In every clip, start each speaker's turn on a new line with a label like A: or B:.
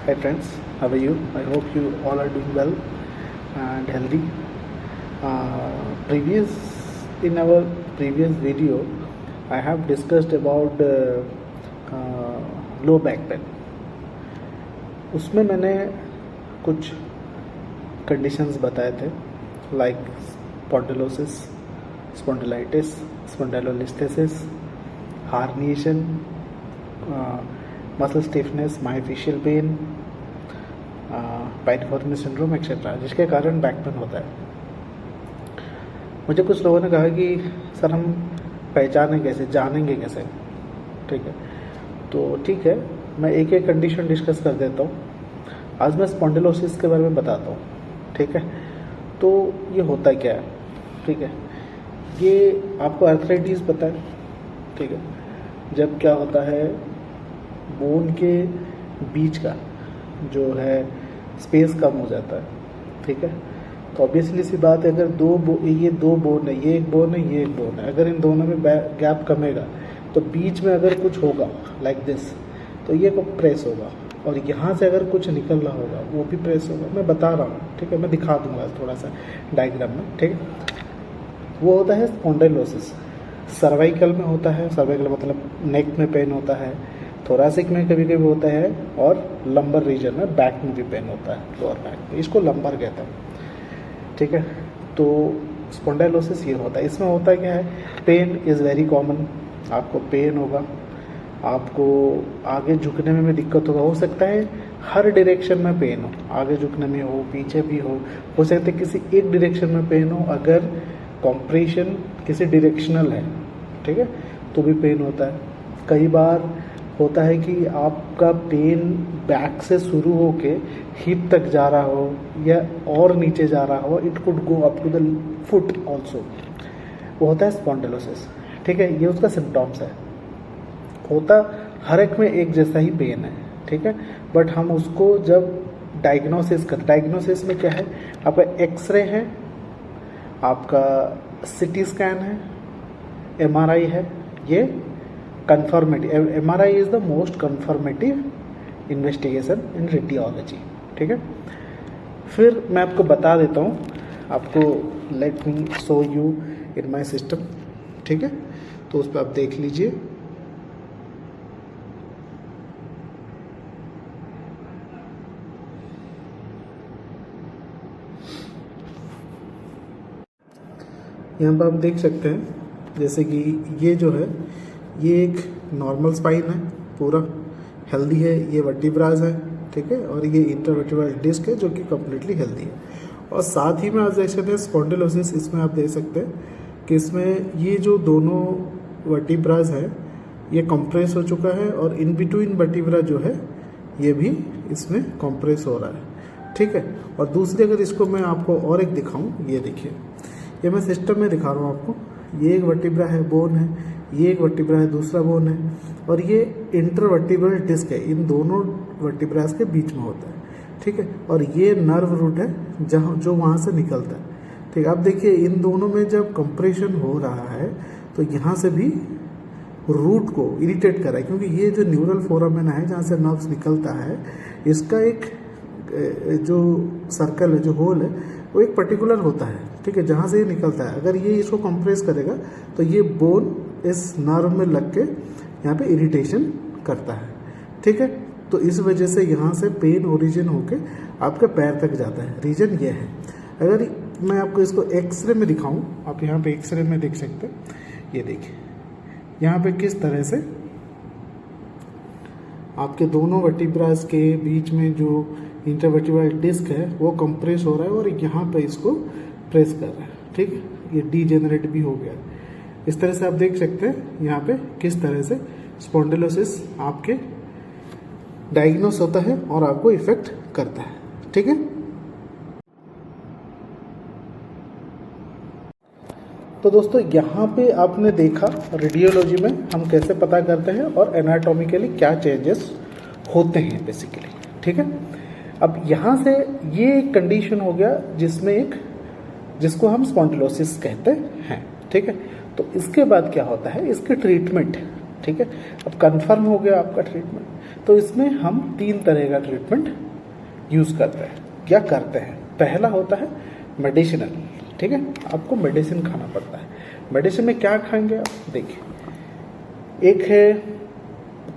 A: Hi friends, how are you? I hope you all are doing well and healthy. In our previous video, I have discussed about low back pain. उसमें मैंने कुछ conditions बताए थे like spondylosis, spondylitis, spondylolisthesis, herniation, muscle stiffness, myofascial pain, piriformis syndrome etcetera, जिसके कारण back pain होता है। मुझे कुछ लोगों ने कहा कि सर हम पहचानें कैसे, जानेंगे कैसे? ठीक है, तो ठीक है, मैं एक एक कंडीशन डिस्कस कर देता हूँ। आज मैं स्पॉन्डिलोसिस के बारे में बताता हूँ। ठीक है, तो ये होता क्या है? ठीक है, ये आपको आर्थराइटिस पता है? ठीक है, जब क्या होता है, बोन के बीच का जो है स्पेस कम हो जाता है। ठीक है, तो ऑब्वियसली सी बात है, अगर ये दो बोन है, ये एक बोन है, ये एक बोन है, अगर इन दोनों में गैप कमेगा तो बीच में अगर कुछ होगा लाइक दिस, तो ये को प्रेस होगा, और यहाँ से अगर कुछ निकल रहा होगा वो भी प्रेस होगा। मैं बता रहा हूँ, ठीक है, मैं दिखा दूंगा थोड़ा सा डायग्राम में। ठीक है, वो होता है स्पॉन्डिलोसिस। सर्वाइकल में होता है, सर्वाइकल मतलब नेक में पेन होता है, थोरासिक में कभी कभी होता है, और लंबर रीजन में बैक में भी पेन होता है, लोअर बैक में, इसको लंबर कहते हैं। ठीक है, तो स्पॉन्डिलोसिस ये होता है। इसमें होता क्या है, पेन इज़ वेरी कॉमन। आपको पेन होगा, आपको आगे झुकने में भी दिक्कत होगा, हो सकता है हर डायरेक्शन में पेन हो, आगे झुकने में हो, पीछे भी हो सकता है किसी एक डायरेक्शन में पेन हो। अगर कॉम्प्रेशन किसी डायरेक्शनल है, ठीक है, तो भी पेन होता है। कई बार होता है कि आपका पेन बैक से शुरू होके हिप तक जा रहा हो या और नीचे जा रहा हो, it could go up to the foot also, वो होता है स्पॉन्डिलोसिस। ठीक है, ये उसका सिम्टम्स है। होता हर एक में एक जैसा ही पेन है, ठीक है, बट हम उसको जब डायग्नोसिस में क्या है, आपका एक्सरे है, आपका सिटी स्कैन है, एमआरआई है, ये confirmative. MRI is the most confirmative investigation in radiology. ठीक है, फिर मैं आपको बता देता हूँ, आपको let me show you in my system. ठीक है, तो उस पर आप देख लीजिए। यहाँ पर आप देख सकते हैं, जैसे कि ये जो है, ये एक नॉर्मल स्पाइन है, पूरा हेल्दी है, ये वर्टिब्रास है, ठीक है, और ये इंटरवर्टिब्रल डिस्क है जो कि कम्प्लीटली हेल्दी है। और साथ ही में आप देख सकते हैं स्पॉन्डिलोसिस, इसमें आप देख सकते हैं कि इसमें ये जो दोनों वर्टिब्रास है ये कंप्रेस हो चुका है, और इन बिटवीन वर्टिब्रा जो है ये भी इसमें कंप्रेस हो रहा है। ठीक है, और दूसरी अगर इसको मैं आपको और एक दिखाऊं, ये देखिए, ये मैं सिस्टम में दिखा रहा हूँ आपको। ये एक वर्टिब्रा है, बोन है, ये एक वर्टिब्रा है, दूसरा बोन है, और ये इंटरवर्टिब्रल डिस्क है, इन दोनों वर्टिब्रास के बीच में होता है। ठीक है, और ये नर्व रूट है जहाँ जो वहाँ से निकलता है। ठीक है, अब देखिए इन दोनों में जब कंप्रेशन हो रहा है तो यहाँ से भी रूट को इरिटेट कर रहा है, क्योंकि ये जो न्यूरल फोरामेना है जहाँ से नर्व्स निकलता है, इसका एक जो सर्कल है, जो होल है, वो एक पर्टिकुलर होता है। ठीक है, जहाँ से ये निकलता है, अगर ये इसको कंप्रेस करेगा तो ये बोन इस नर्व में लग के यहाँ पे इरिटेशन करता है। ठीक है, तो इस वजह से यहाँ से पेन ओरिजिन होके आपके पैर तक जाता है। रीजन ये है। अगर मैं आपको इसको एक्सरे में दिखाऊं, आप यहाँ पे एक्सरे में देख सकते हैं, ये देखिए यहाँ पे किस तरह से आपके दोनों वर्टिब्रास के बीच में जो इंटरवर्टिब्रल डिस्क है वो कंप्रेस हो रहा है, और यहाँ पे इसको प्रेस कर रहा है। ठीक है, ये डीजेनरेट भी हो गया। इस तरह से आप देख सकते हैं यहाँ पे किस तरह से स्पॉन्डिलोसिस आपके डायग्नोस होता है और आपको इफेक्ट करता है। ठीक है, तो दोस्तों यहाँ पे आपने देखा रेडियोलॉजी में हम कैसे पता करते हैं और एनाटॉमिकली क्या चेंजेस होते हैं बेसिकली। ठीक है, अब यहाँ से ये एक कंडीशन हो गया जिसको हम स्पॉन्डिलोसिस कहते हैं। ठीक है, तो इसके बाद क्या होता है, इसके ट्रीटमेंट ठीक है। अब कंफर्म हो गया आपका ट्रीटमेंट, तो इसमें हम 3 तरह का ट्रीटमेंट यूज़ करते हैं, क्या करते हैं। पहला होता है मेडिसिनल, ठीक है, आपको मेडिसिन खाना पड़ता है। मेडिसिन में क्या खाएंगे आप, देखिए, एक है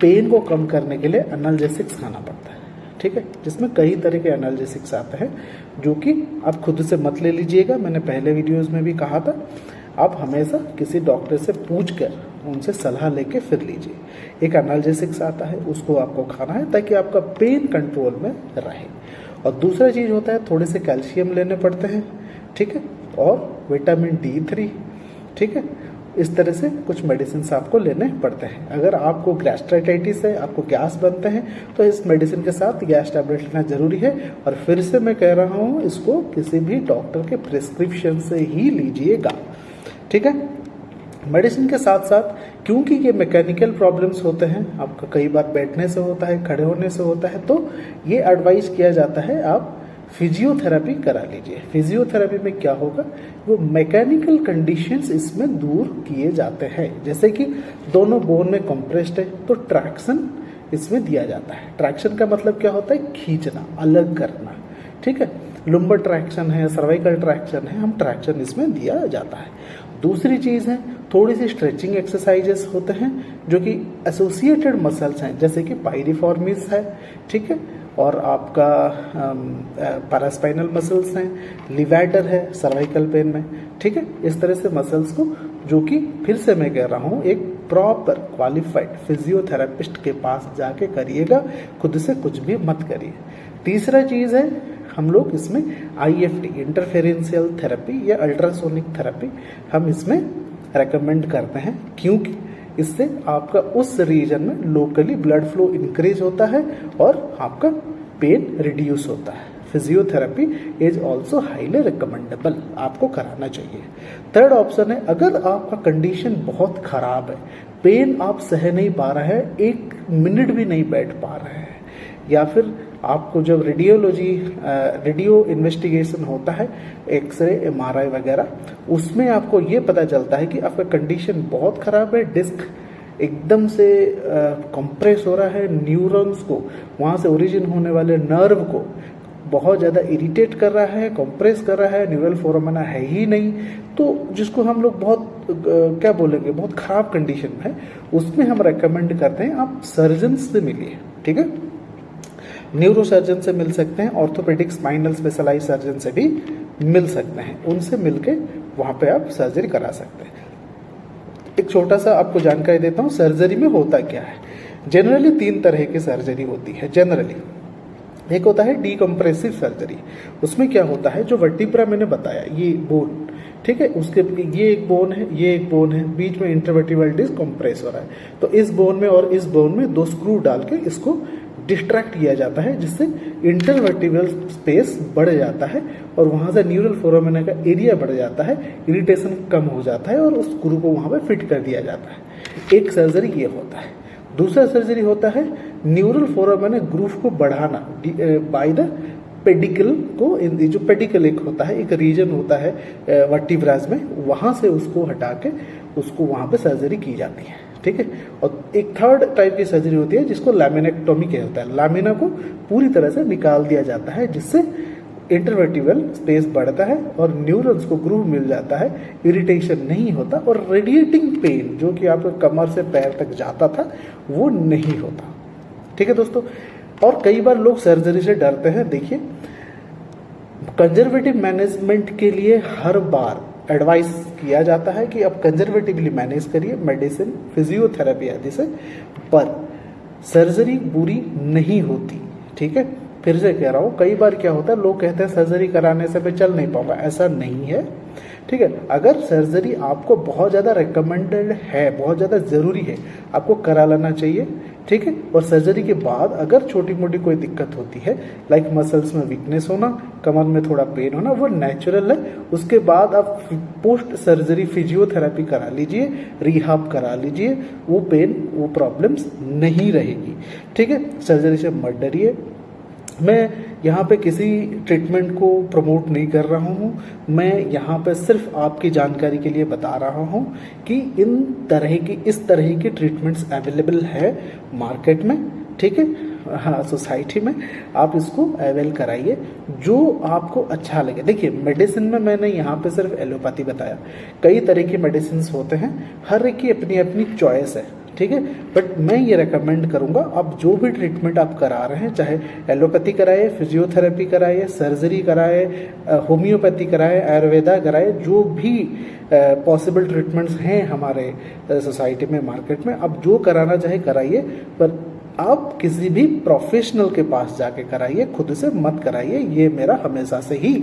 A: पेन को कम करने के लिए एनाल्जेसिक्स खाना पड़ता है, ठीक है, जिसमें कई तरह के एनाल्जेसिक्स आते हैं, जो कि आप खुद से मत ले लीजिएगा, मैंने पहले वीडियोस में भी कहा था। आप हमेशा किसी डॉक्टर से पूछकर उनसे सलाह लेके फिर लीजिए। एक एनाल्जेसिक्स आता है, उसको आपको खाना है ताकि आपका पेन कंट्रोल में रहे। और दूसरा चीज़ होता है, थोड़े से कैल्शियम लेने पड़ते हैं, ठीक है, और विटामिन D3, ठीक है। इस तरह से कुछ मेडिसिन आपको लेने पड़ते हैं। अगर आपको गैस्ट्राइटिस है, आपको गैस बनते हैं, तो इस मेडिसिन के साथ गैस टैबलेट लेना जरूरी है। और फिर से मैं कह रहा हूँ, इसको किसी भी डॉक्टर के प्रिस्क्रिप्शन से ही लीजिएगा, ठीक है। मेडिसिन के साथ साथ, क्योंकि ये मैकेनिकल प्रॉब्लम्स होते हैं, आपका कई बार बैठने से होता है, खड़े होने से होता है, तो ये एडवाइस किया जाता है आप फिजियोथेरेपी करा लीजिए। फिजियोथेरेपी में क्या होगा, वो मैकेनिकल कंडीशंस इसमें दूर किए जाते हैं। जैसे कि दोनों बोन में कंप्रेस्ड है, तो ट्रैक्शन इसमें दिया जाता है। ट्रैक्शन का मतलब क्या होता है, खींचना, अलग करना, ठीक है। लुम्बर ट्रैक्शन है, सर्वाइकल ट्रैक्शन है, हम ट्रैक्शन इसमें दिया जाता है। दूसरी चीज़ है, थोड़ी सी स्ट्रेचिंग एक्सरसाइजेस होते हैं जो कि एसोसिएटेड मसल्स हैं, जैसे कि पायरिफॉर्मिस है, ठीक है, और आपका पैरास्पाइनल मसल्स हैं, लिवेटर है सर्वाइकल पेन में, ठीक है। इस तरह से मसल्स को, जो कि फिर से मैं कह रहा हूँ, एक प्रॉपर क्वालिफाइड फिजियोथेरेपिस्ट के पास जाके करिएगा, खुद से कुछ भी मत करिए। तीसरा चीज़ है, हम लोग इसमें IFT, इंटरफेरेंशियल थेरेपी या अल्ट्रासोनिक थेरेपी, हम इसमें रेकमेंड करते हैं, क्योंकि इससे आपका उस रीजन में लोकली ब्लड फ्लो इंक्रीज होता है और आपका पेन रिड्यूस होता है। Physiotherapy is also highly recommendable, आपको कराना चाहिए। थर्ड ऑप्शन है, अगर आपका कंडीशन बहुत खराब है, पेन आप सह नहीं पा रहे हैं, 1 मिनट भी नहीं बैठ पा रहे हैं, या फिर आपको जब रेडियो इन्वेस्टिगेशन होता है, एक्सरे, MRI वगैरह, उसमें आपको ये पता चलता है कि आपका कंडीशन बहुत खराब है, डिस्क एकदम से कंप्रेस हो रहा है, न्यूरॉन्स को, वहाँ से ओरिजिन होने वाले नर्व को बहुत ज़्यादा इरिटेट कर रहा है, कंप्रेस कर रहा है, न्यूरल फोरामेना है ही नहीं, तो जिसको हम लोग बहुत क्या बोलेंगे, बहुत खराब कंडीशन में है, उसमें हम रेकमेंड करते हैं आप सर्जन से मिलिए, ठीक है। न्यूरो सर्जन से मिल सकते हैं, ऑर्थोपेडिक स्पाइनल स्पेशलाइज सर्जन से भी मिल सकते हैं, उनसे मिलके वहाँ पे आप सर्जरी करा सकते हैं। एक छोटा सा आपको जानकारी देता हूँ, सर्जरी में होता क्या है। जनरली 3 तरह की सर्जरी होती है। जनरली एक होता है डीकम्प्रेसिव सर्जरी, उसमें क्या होता है, जो वर्टिब्रा मैंने बताया, ये बोन, ठीक है, उसके ये एक बोन है, ये एक बोन है, बीच में इंटरवर्टिब्रल डिस्क कंप्रेस हो रहा है, तो इस बोन में और इस बोन में 2 स्क्रू डाल के इसको डिस्ट्रैक्ट किया जाता है, जिससे इंटरवर्टिब्रल स्पेस बढ़ जाता है और वहां से न्यूरल फोरामेना का एरिया बढ़ जाता है, इरिटेशन कम हो जाता है और उस स्क्रू को वहां पे फिट कर दिया जाता है। एक सर्जरी ये होता है। दूसरा सर्जरी होता है न्यूरल फोरामेना ग्रूव को बढ़ाना बाय द पेडिकल को, जो पेडिकल एक होता है, एक रीजन होता है वर्टिब्रास में, वहां से उसको हटा के उसको वहां पे सर्जरी की जाती है, ठीक है। और एक थर्ड टाइप की सर्जरी होती है जिसको लैमिनेक्टोमी कहता है, लामिना को पूरी तरह से निकाल दिया जाता है, जिससे इंटरवर्टिब्रल स्पेस बढ़ता है और न्यूरॉन्स को ग्रूव मिल जाता है, इरिटेशन नहीं होता और रेडिएटिंग पेन जो कि आपके कमर से पैर तक जाता था वो नहीं होता, ठीक है दोस्तों। और कई बार लोग सर्जरी से डरते हैं। देखिए, कंजर्वेटिव मैनेजमेंट के लिए हर बार एडवाइस किया जाता है कि आप कंजर्वेटिवली मैनेज करिए मेडिसिन, फिजियोथेरेपी आदि से, पर सर्जरी बुरी नहीं होती, ठीक है। फिर से कह रहा हूँ, कई बार क्या होता है, लोग कहते हैं सर्जरी कराने से मैं चल नहीं पाऊंगा, ऐसा नहीं है, ठीक है। अगर सर्जरी आपको बहुत ज़्यादा रिकमेंडेड है, बहुत ज़्यादा ज़रूरी है, आपको करा लेना चाहिए, ठीक है। और सर्जरी के बाद अगर छोटी मोटी कोई दिक्कत होती है, लाइक मसल्स में वीकनेस होना, कमर में थोड़ा पेन होना, वो नेचुरल है। उसके बाद आप पोस्ट सर्जरी फिजियोथेरेपी करा लीजिए, रिहाब करा लीजिए, वो पेन, वो प्रॉब्लम्स नहीं रहेगी, ठीक है। सर्जरी से मत डरिए। मैं यहाँ पे किसी ट्रीटमेंट को प्रमोट नहीं कर रहा हूँ, मैं यहाँ पे सिर्फ आपकी जानकारी के लिए बता रहा हूँ कि इस तरह की ट्रीटमेंट्स अवेलेबल है मार्केट में, ठीक है, हाँ, सोसाइटी में। आप इसको अवेल कराइए जो आपको अच्छा लगे। देखिए, मेडिसिन में मैंने यहाँ पे सिर्फ एलोपैथी बताया, कई तरह की मेडिसिन होते हैं, हर एक की अपनी अपनी चॉइस है, ठीक है। बट मैं ये रेकमेंड करूँगा, आप जो भी ट्रीटमेंट आप करा रहे हैं, चाहे एलोपैथी कराए, फिजियोथेरेपी कराए, सर्जरी कराए, होम्योपैथी कराए, आयुर्वेदा कराए, जो भी पॉसिबल ट्रीटमेंट्स हैं हमारे सोसाइटी में, मार्केट में, आप जो कराना चाहे कराइए, पर आप किसी भी प्रोफेशनल के पास जाके कराइए, खुद से मत कराइए। ये मेरा हमेशा से ही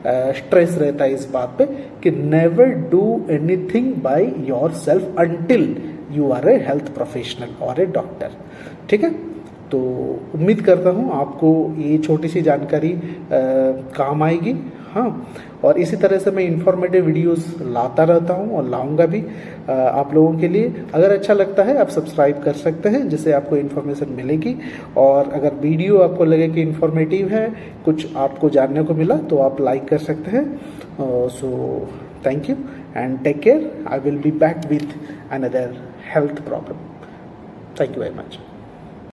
A: स्ट्रेस रहता है इस बात पे कि never do anything by yourself until you are a health professional और ए डॉक्टर, ठीक है। तो उम्मीद करता हूँ आपको ये छोटी सी जानकारी काम आएगी, हाँ। और इसी तरह से मैं इंफॉर्मेटिव वीडियोस लाता रहता हूँ और लाऊंगा भी आप लोगों के लिए। अगर अच्छा लगता है आप सब्सक्राइब कर सकते हैं, जिससे आपको इन्फॉर्मेशन मिलेगी। और अगर वीडियो आपको लगे कि इंफॉर्मेटिव है, कुछ आपको जानने को मिला, तो आप लाइक कर सकते हैं। So thank you and take care. I will be back with another health problem. Thank you very much.